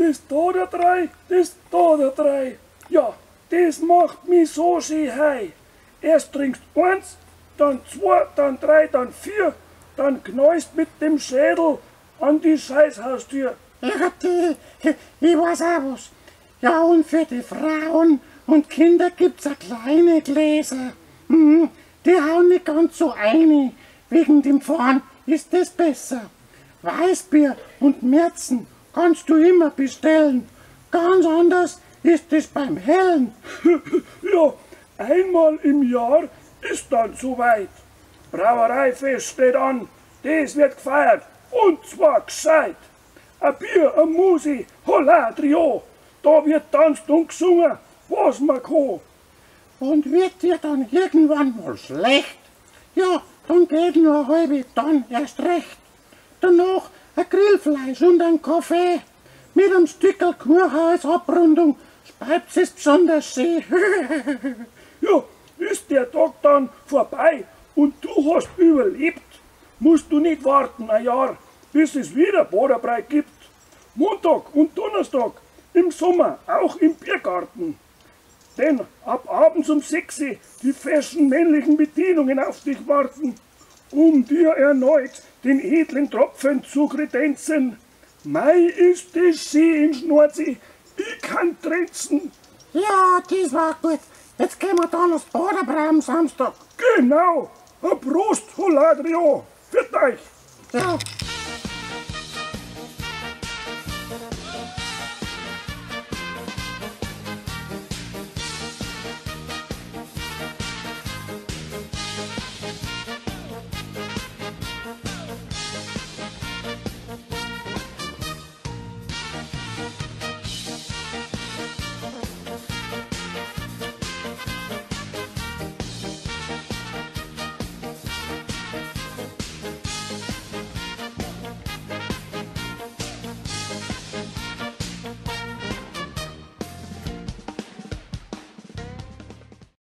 das da der drei, das da der drei. Ja, das macht mich so schön hei. Erst trinkst eins, dann zwei, dann drei, dann vier, dann knäust mit dem Schädel an die Scheißhaustür. Ja, ich weiß auch was. Ja, und für die Frauen und Kinder gibt's a kleine Gläser. Die hauen nicht ganz so ein. Wegen dem Fahren ist das besser. Weißbier und Märzen kannst du immer bestellen. Ganz anders ist es beim Hellen. Ja, einmal im Jahr ist dann soweit. Brauereifest steht an, das wird gefeiert und zwar gescheit. Ein Bier, ein Musi, holla, Trio, da wird tanzt und gesungen, was man kann. Und wird dir dann irgendwann mal schlecht? Ja, dann geht nur eine halbe, dann erst recht. Danach ein Grillfleisch und ein Kaffee. Mit einem Stückel Kuchen als Abrundung speibt es besonders schön. Ja, ist der Tag dann vorbei und du hast überlebt, musst du nicht warten ein Jahr, bis es wieder Boderbrei gibt. Montag und Donnerstag im Sommer, auch im Biergarten. Denn ab abends um 6 Uhr die feschen männlichen Bedienungen auf dich warten, um dir erneut den edlen Tropfen zu kredenzen. Mei ist das schön in Schnorzi, ich kann trenzen. Ja, das war gut. Jetzt gehen wir dann aufs Boderbrei am Samstag. Genau, ein Prost, Holadrio, für euch. Ja.